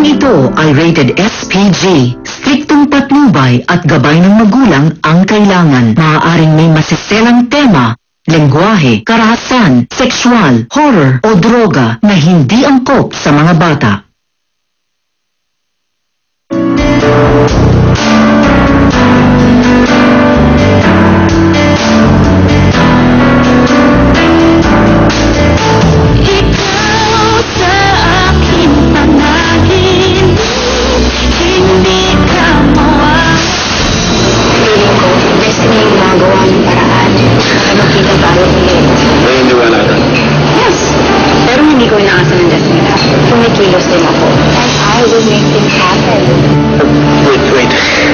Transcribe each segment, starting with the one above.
Programang ito ay rated SPG. Striktong patnubay at gabay ng magulang ang kailangan. Maaaring may masiselang tema, lengguwahe, karahasan, sexual, horror o droga na hindi angkop sa mga bata.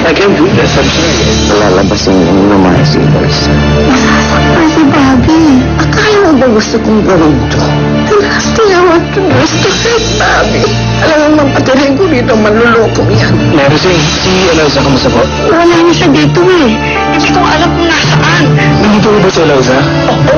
I can't do this, I'm sorry. Lalabasin yung naman si Eloisa. Masasaktan si Bobby. Akala mo ba gusto kong gawin to? Gusto naman ito. Gusto kay Bobby. Alam mo, mapatirin ko dito, manluloko yan. Mary, si Eloisa, kamusta po? Wala niya siya dito eh. Hindi ko alam kung nasaan. Nandito ba si Eloisa?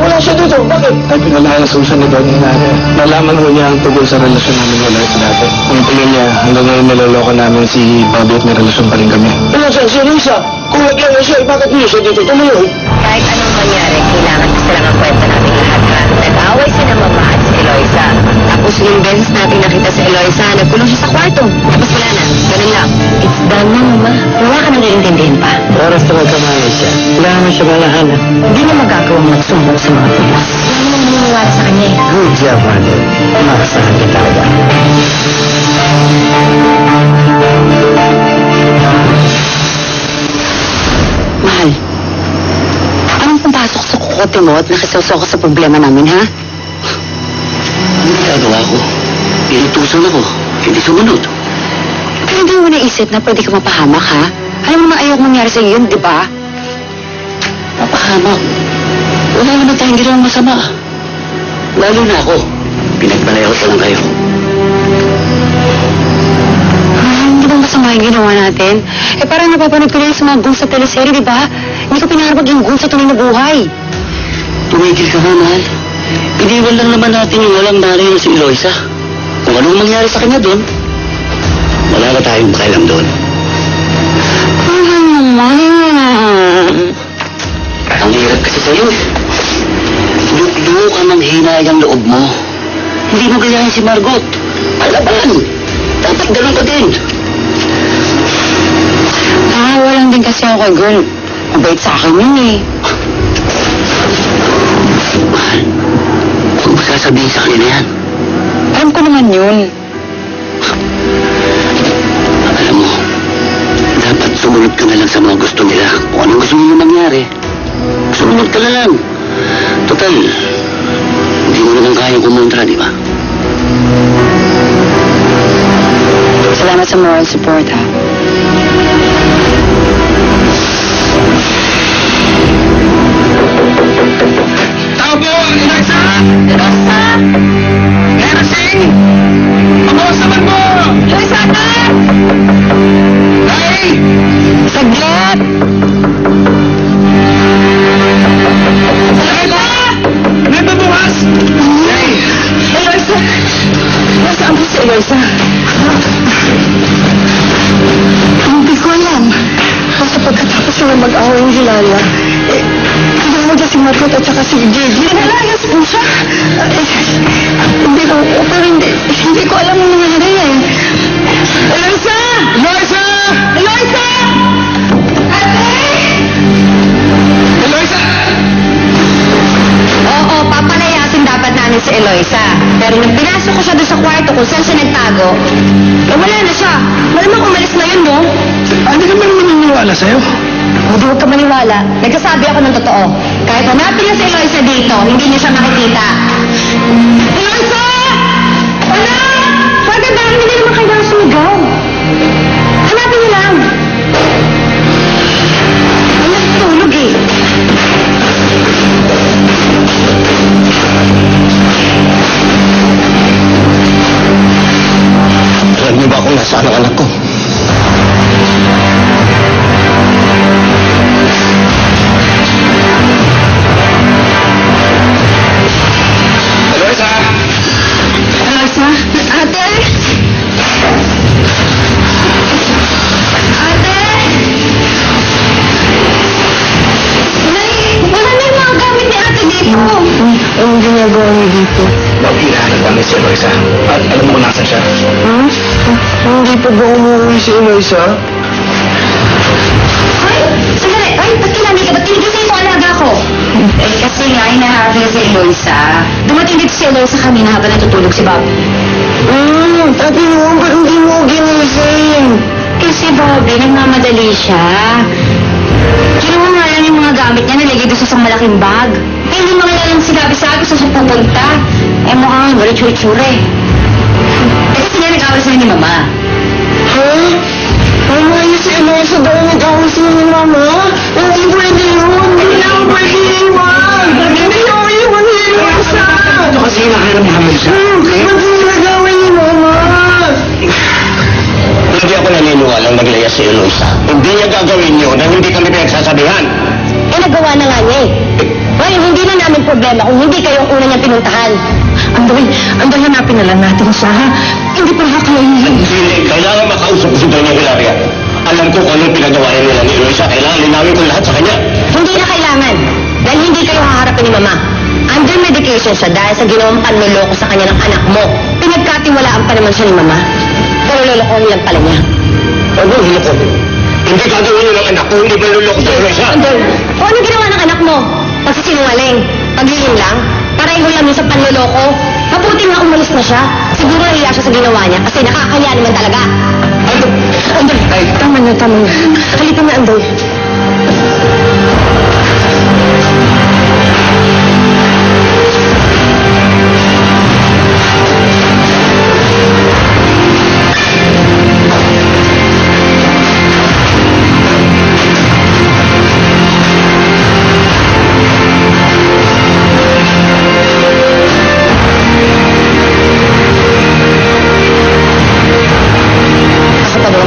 Wala siya dito. Bakit? Ay, pinalayasan siya ni Donnie natin. Nalaman ko niya ang tungkol sa relasyon namin ni Eloisa dati. Ang tingin niya, hanggang ngayon niloloko namin si Bobby at may relasyon pa rin kami. Eloisa, si Eloisa! Kung naglang na siya, bakit niyo siya dito tumayo? Kahit anong mangyari, kailangan kasi lang ang kwenta natin lahat ha. Nag-away si na mama at si Eloisa. Tapos yung beses natin nakita si Eloisa, nagkulong siya sa kwarto. Tapos wala na. Ganun lang. It's done na, mama. Wala ka nang naiintindihin pa. Oras na magkamali siya. Kailangan mo siya malahanan. Hindi na magagawang magsumbong sa mga pulis. Wala naman naniniwala sa kanya eh. Good job, Mano. Makasahan ka talaga. Mahal, anong pumasok sa kukote mo at nakisawsaw ka sa problema namin, ha? Ano ginagawa ko? Inutusan ako. Hindi sumunod. Pero hindi mo naisip na pwede ka mapahamak, ha? Alam mo naman ayoko mangyari sa iyo yun, di ba? Mapahamak. Wala naman tayong ginawang masama. Lalo na ako. Pinagpalayaw pa lang kayo. Hindi ba masama yung ginawa natin? Eh parang napapanood ko na sa mga goons sa teleserye, di ba? Hindi ko pinarapag yung goons sa tunay na buhay. Tumigil ka nga, mahal. Iniwan lang naman natin yung walang malay na si Eloisa. Kung anong mangyari sa kanya doon, wala na tayong pakialam doon. Mahal naman. Ang hirap kasi sa'yo eh. Lulo ka ng hinay ang loob mo. Hindi mo gayahin si Margot. Palaban. Dapat ganun ka din. Walang din kasi ako kay girl. Mabait sa akin yun eh. Mahal, huwag mo sasabihin sa kanila yan. Alam ko naman yun. Alam mo, dapat sumunod ka na lang sa mga gusto nila. Kung anong gusto nila mangyari, sumunod ka na lang. Total, hindi mo naman kayang kumontra, di ba? Salamat sa moral support, ha? Tao po! Eloisa! Eloisa! Nerasing! Pamawas naman po! Eloisa, anak! Hey! Saglit! Eloisa! May pabukas! Hey! Eloisa! Nasaan po si Eloisa? Hindi ko alam. Basta pagkatapos sila mag-away yung Hilala, kasama mo dyan si Margot at saka si Gigi. Nalayas po siya. Hindi ko, pero hindi ko alam yung nangyari eh. Eloisa! Eloisa! Eloisa! Eloisa! Oo, papalayasin dapat namin si Eloisa. Pero nung pinasok ko siya doon sa kwarto kung saan siya nagtago, wala na siya. Malamang umalis na yun, no? Hindi ka man maniniwala sa'yo. Huwag ka maniwala. Nagsasabi ako ng totoo. Kahit hanapin niya si Eloisa dito, hindi niya siya makikita. Eloisa! Anak! Bakit dahil hindi naman kailangan sumigaw? Hanapin niyo lang. Anak, tulog eh. Alam niyo ba kung nasaan ang anak ko? Eloisa! Eloisa? Ate? Eloisa. At alam mo kung nasan siya. Hindi pa ba umuwi si Eloisa? Ay, sandali. Ay, ba't kinamit ka? Ba't kinigising mo alaga ko? Eh, kasi nga, hinaharap niya si Eloisa. Dumating dito si Eloisa kanina habang natutulog si Bob. Sabi mo, ba't hindi mo ginising? Kasi Bobby, nagmamadali siya. Kinuha nga lang yung mga gamit niya, nilagay doon sa isang malaking bag. Eh, hindi mo nga lang sinabi-sabi saan siya pupunta. Eh, mukhang wala tsura-tsura eh. Eh, kasi nga nag-awal sila ni Mama. Ha? Mama, yun si Eloisa daw nag-awal sila ni Mama? Hindi pwede yun! Hindi lang pwede iwan! Hindi ko iwan ni Eloisa! Ito kasi hinaharap namin siya. Ba't hindi nagawin ni Mama? Hindi ako naniniwalang naglaya si Eloisa. Hindi niya gagawin yun na hindi kami pinagsasabihan. Eh, nagawa na nga niya eh. Ngayon, hindi na namin problema kung hindi kayo ang una niyang pinuntahan. Andoy, hanapin na lang natin siya, ha? Hindi pa nakakainin. Hindi, kailangan makausap ko si Doña Hilaria. Alam ko kung anong pinagawa nila ni Eloisa. Kailangan linawin ko lahat sa kanya. Hindi na kailangan. Dahil hindi kayo haharapin ni Mama. Under medication siya dahil sa ginawang panloloko sa kanya ng anak mo. Pinagkatiwalaan pa naman siya ni Mama. Pero lolokohin lang pala niya. Ano hiloko? Hindi gagawin yun ng anak ko. Hindi maluloko sa Eloisa. Under, o anong ginawa ng anak mo? Pagsisinungaling. Paglilin lang. Pareho lang yun sa panloloko. Mabuti nga umalis na siya. Siguro nahiya siya sa ginawa niya kasi nakakaya naman talaga. Andoy, tama na. Halika na, Andoy.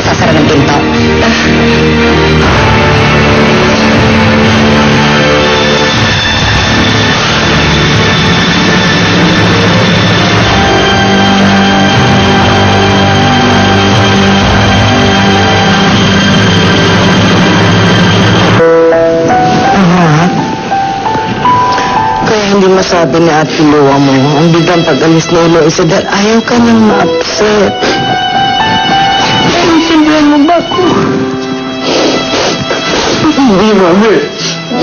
Sasara ng pinto. Kaya hindi masabi ni Ate Lua mo ang biglang pag-alis ni Eloisa dahil ayaw ka nang ma-upset. Naiintindihan mo ba ako? Hindi, Mami.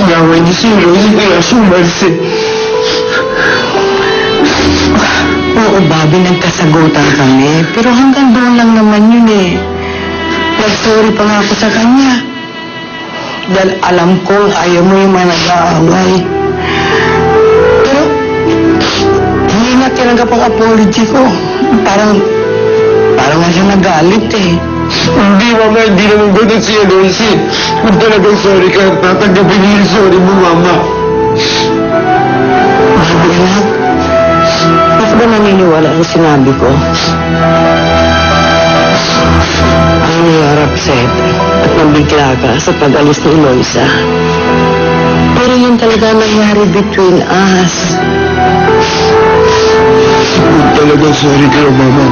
Gawin niyo si Eloisa kaya sumalsi. Oo, Bobby, nagkasagutan kami. Pero hanggang doon lang naman yun eh. Nag-sorry pa nga ako sa kanya. Dahil alam ko ayaw mo yung mga nag-aaway. Pero, hindi na tinanggap ang apology ko. Parang nga siya nagalit eh. Hindi, Mama. Hindi naman ganun si Eloisa. Kung talagang sorry ka, tatanggapin niyo yung sorry mo, Mama. Bobby, anak. Mas ba naniniwala ang sinabi ko? Ang niyarapset at nabigla ka sa pag-alis ni Eloisa. Pero yun talaga nangyari between us. Talagang sorry kayo, Mama.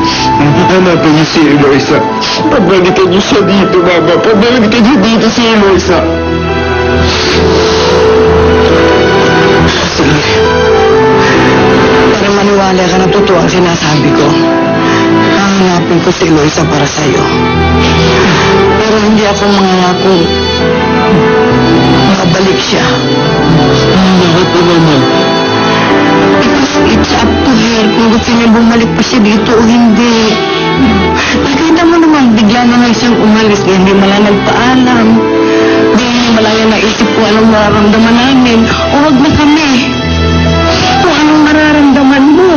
Hanapin niyo si Eloisa. Pagbalikan niyo siya dito, Mama. Pagbalikan niyo dito si Eloisa. Para maniwala ka na totoo ang sinasabi ko, hahanapin ko si Eloisa para sa'yo. Pero hindi ako mangangakong makabalik siya. Bakit po naman? Because it's up to her kung gusto niya bumalik pa siya dito o hindi. Nakita mo naman, bigla na nga siyang umalis na hindi mala nagpaalam. Hindi malaya naisip ko anong mararamdaman namin. O wag na kami. O anong mararamdaman mo?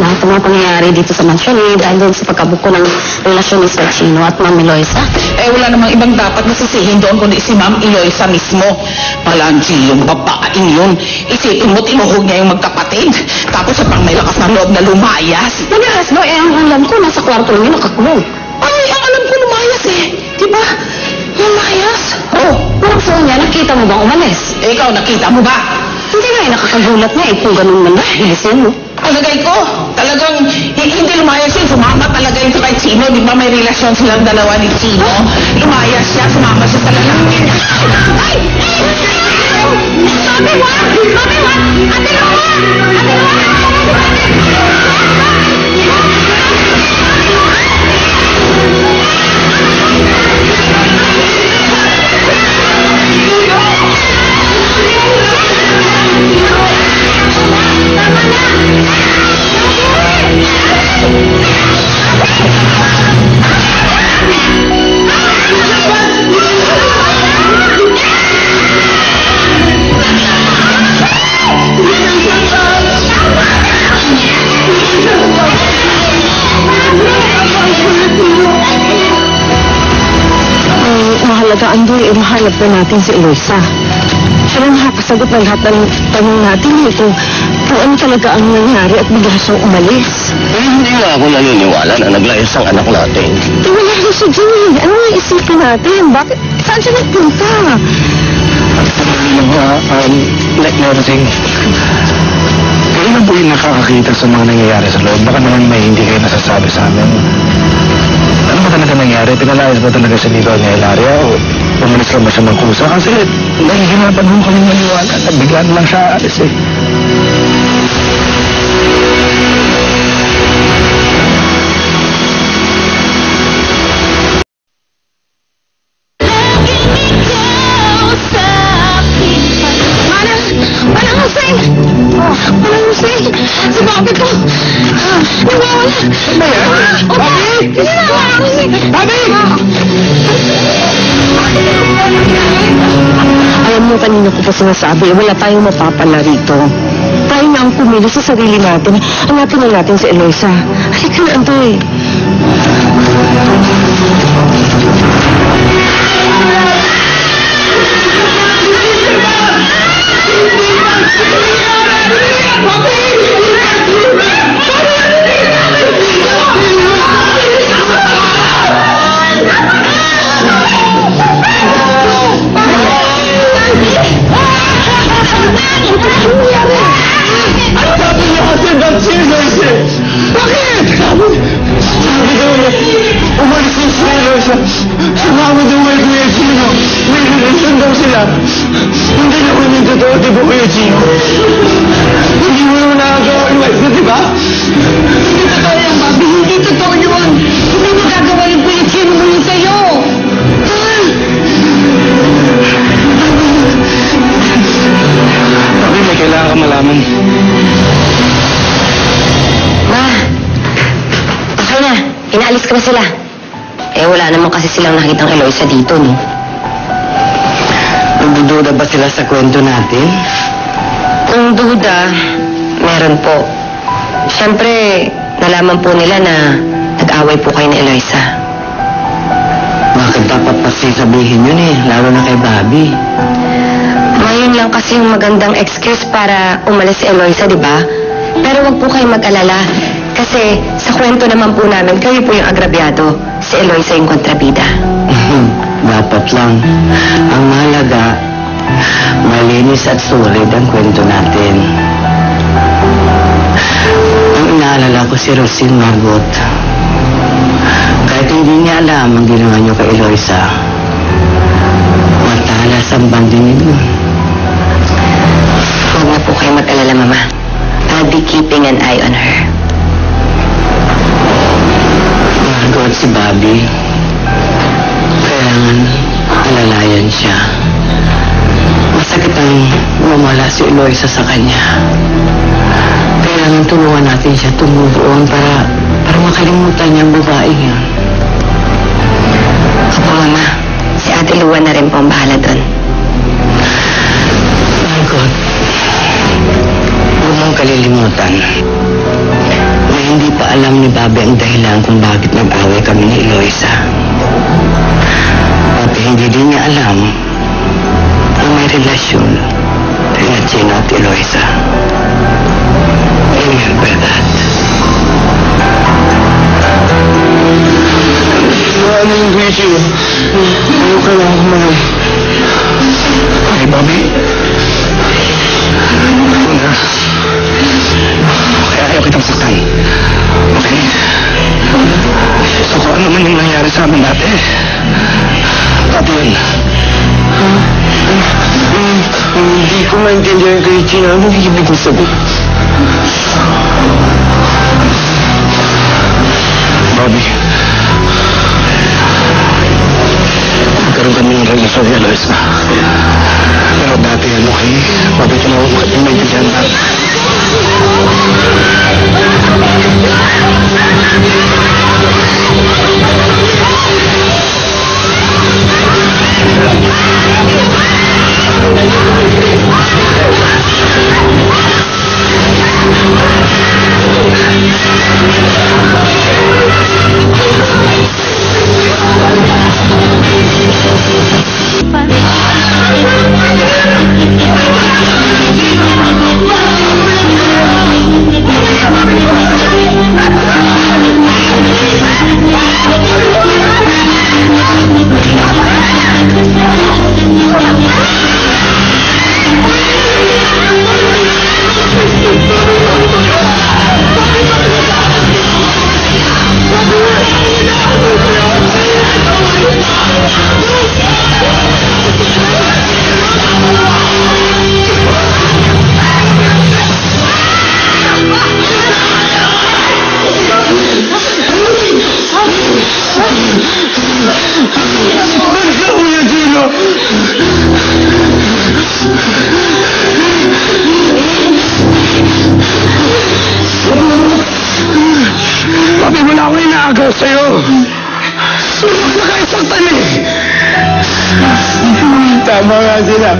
Lahat ng mga pangyayari dito sa mansyon eh, dahil doon sa pagkabuko ng relasyon ni Sir Chino at Ma'am Eloisa. Eh, wala namang ibang dapat masisihin doon kundi si Ma'am Eloisa mismo. Palanchi yung babaeng yun. Isipin mo, tinuhog niya yung magkapatid. Tapos siya pang may lakas ng loob na lumayas. Lumayas ang alam ko, nasa kwarto lang yun, nakakulong. Ay, ang alam ko lumayas eh. Diba? Lumayas? Oh, Walang phone niya. Nakita mo bang umalis? ikaw, nakita mo ba? Hindi nga eh. Nakakagulat nga eh. Kung ganun man na. Bilisin mo. Palagay ko, talagang hindi lumayas yun. Sumama talaga yun kay Chino. Di ba may relasyon silang dalawa ni Chino? Lumayas siya, sumama siya sa lalaki. Ay! Sabi mo! Sabi mo! Ate Noah! Ate mahalaga, Andoy, mahanap na natin si Eloisa. Siya lang nakasagot ng lahat ng tanong natin kung ano talaga ang nangyari at bigla siyang umalis. Hindi nga ako naniniwala na naglayas ang anak natin. Wala rin siya dyan. Ano nga isipin natin? Bakit? Saan siya nagpunta? Like nothing. Kayo na po yung nakakakita sa mga nangyayari sa loob. Baka naman may hindi kayo nasasabi sa amin. Ano ba talaga nangyari? Pinalayas ba talaga si Nico ni Hilaria o umalis lang ba siya ng kusa? Kasi nahihirapan mo kami maniwala na biglaan lang siya aalis eh. Manang Hussein! Manang Hussein! Si Bobby ko! Nawawala! Ano yan? Bobby! Manang Hussein! Bobby! Alam mo, kanina ko pa sinasabi, wala tayong mapapala rito. Tayo na ang pumili sa sarili natin. Hanapin na natin si Eloisa. Halika na, Andoy. Umalis yung si Eloisa. Sumama daw kay Kuya Gino. May relasyon daw sila. Hindi naman yung totoo, di ba, Kuya Gino? Hindi mo naman nakagawa yung wife na, di ba? Hindi totoo yan, Bobby. Hindi totoo yun. Hindi mo gagawa yung Kuya Gino mo yun sa'yo. Bobby, may kailangan ka malaman. Ma, okay na. Inaalis ko na sila. Eh, wala naman kasi silang nakitang Eloisa dito, no? Nagdududa ba sila sa kwento natin? Kung duda, meron po. Siyempre, nalaman po nila na nag-away po kayo ni Eloisa. Bakit dapat pa sabihin yun eh, lalo na kay Bobby? Ngayon lang kasi yung magandang excuse para umalis si Eloisa, di ba? Pero wag po kayo mag-alala. Kasi sa kwento naman po namin, kayo po yung agrabyado. Si Eloisa yung kontrabida. Dapat lang. Ang mahalaga, malinis at sulit ang kwento natin. Ang inaalala ko si Rosine Margot. Kahit hindi niya alam ang ginawa niyo kay Eloisa, matalas ang banding niyo. Huwag na po kayo mag-alala, Mama. I'll be keeping an eye on her. Margot, si Bobby, kailangan alalayan siya. Masakit ang mawala si Eloisa sa kanya. Kailangan tulungan natin siya tumubuon para makalimutan niya ang babae niya. Opo, Mama. Si Ate Lua na rin po ang bahala doon. Margot, huwag mong kalilimutan na hindi pa alam ni Bobby ang dahilan kung bakit nag-away kami ni Eloisa. At hindi din niya alam na may relasyon na Gino at Eloisa. Remember that. Ano yung Kuya Gino? Ano kailangan Gina, anong ibig mo sabihin? Bobby, magkaroon kami ng relasyon ni Eloisa. Pero dati kay Bobby, tinawag mo kami maintindihan natin. Bobby, wala akong inaagaw sa'yo. Huwag na kayo saktan eh. Tama nga sila.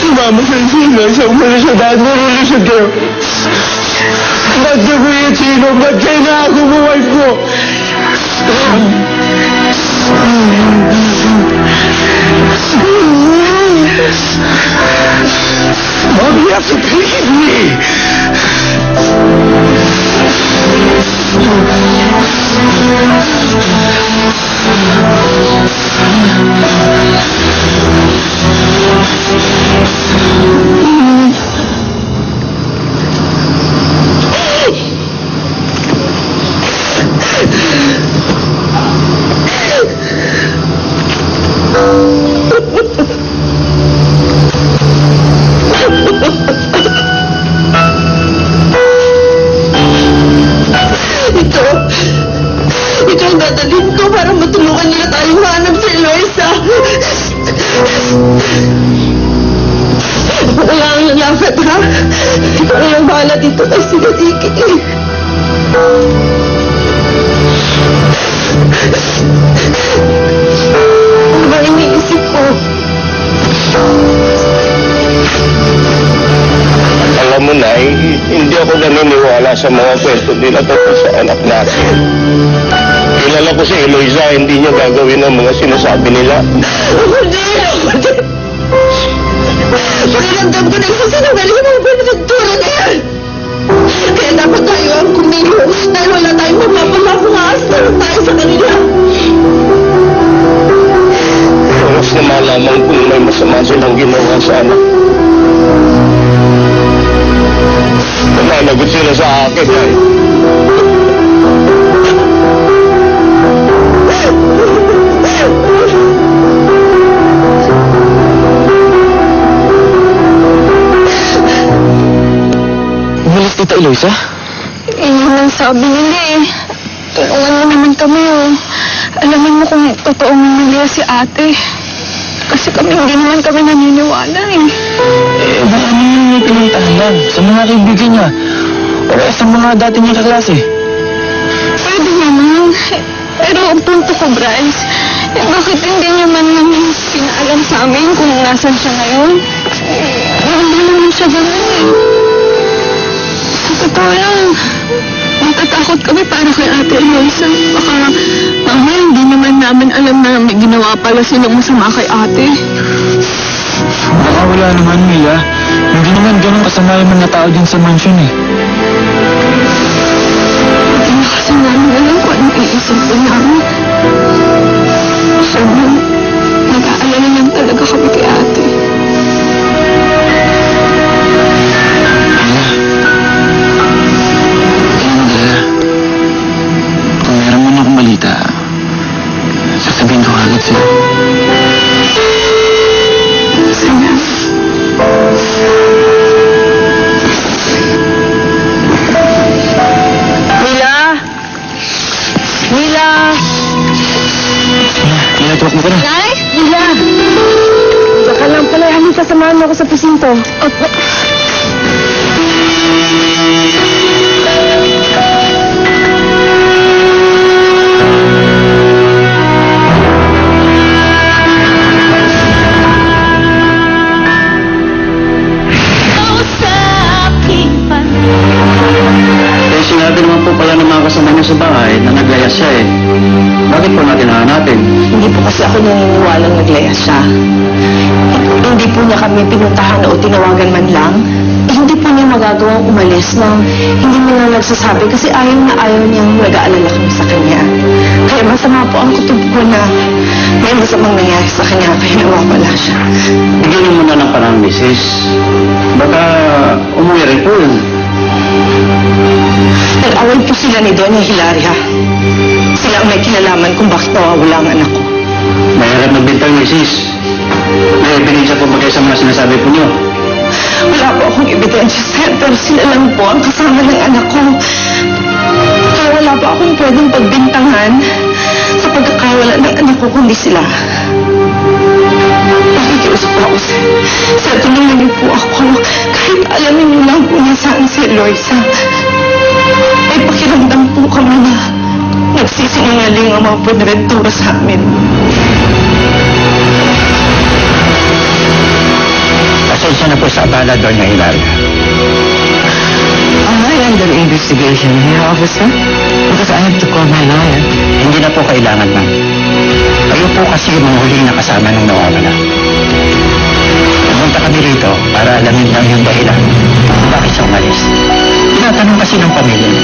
Sumama sa sila, sa umala siya dahil marulusod kayo. Ba't na Kuya Chino? Ba't kayo na ako buwife ko? Bobby, you have to believe me. Ito ang dadalhin ko para matulungan nila tayong mahanap si Eloisa. Wala ang lalapit, ha? Ikaw na lang bahala dito kay Sigadiki. Ano ba iniisip ko? Alam mo, Nay, hindi ako naniniwala sa mga kwento nila tungkol sa anak natin. Kilala ko si Eloisa, hindi niya gagawin ang mga sinasabi nila. Hindi! Pakiramdam ko nagsasinagaling ang pinagturo na yan. Kaya dapat tayo ang kumilos dahil wala tayong mapapalas tayo sa kanila. Oras na malaman kung may masama silang ginawa sa anak. Nanagot sila sa akin, Nay. Umalis dito, Eloisa? Yun ang sabi nila eh. Tulungan mo naman kami oh. Alamin mo kung totoong mamilya si ate. Kasi kami hindi naman kami naniniwala eh. Baka ano yung may pinuntahan sa mga kaibigan niya o sa mga dati niya kaklase? Pwede naman. Pero ang punto ko, Bryce, bakit hindi niyo man lang pinaalam sa amin kung nasan siya ngayon? Hindi naman siya ganun eh. Sa totoo lang, natatakot kami para kay Ate Eloisa. Baka mamaya hindi naman namin alam na may ginawa pala silang masama kay ate. Baka wala naman, Mila. Hindi naman ganun kasama yung mga tao din sa mansion eh. Hindi na kasi namin alam kung anong iisip ko namin. Sobrang nag-aalala lang talaga kami kay ate. Kung meron man akong balita, sasabihin ko agad sa'yo. Sige. niyo ako sa presinto. Opo. Sinabi naman po pala ng mga kasama niyo sa bahay na naglayas siya eh. Bakit po natin hahanapin? Hindi po kasi ako naniniwalang naglayas siya. Hindi po niya kami pinuntahan o tinawagan man lang. Hindi po niya magagawang umalis nang hindi mo na nagsasabi kasi ayaw na ayaw niyang nag-aalala kami sa kanya. Kaya masama po ang kutob ko na may masamang nangyari sa kanya kaya nawawala siya. Bigyan niyo muna ng parang misis. Baka umuwi rin po yun. Nag-away po sila ni Doña Hilaria. Sila ang may kinalaman kung bakit nawawala ang anak ko. Mahirap magbintang misis. May ebidensya po ba kayo sa mga sinasabi po niyo? Wala po akong ebidensya, sir, pero sila lang po ang kasama ng anak ko. Kaya wala po akong pwedeng pagbintangan sa pagkakawala ng anak ko kundi sila. Nakikiusap po ako, sir. Sir, tulungan niyo po ako. Kahit alamin niyo lang po nasaan si Eloisa. May pakiramdam po kami na nagsisinungaling ang mga Buenaventura sa amin. Pasensya na po sa abala, Doña Hilaria. Am I under investigation here, officer? Because I have to call my lawyer. Hindi na po kailangan, ma'am. Kayo po kasi yung huling nakasama nung nawawala. Pumunta kami rito para alamin lang yung dahilan kung bakit siya umalis. Tinatanong kasi ng pamilya niya.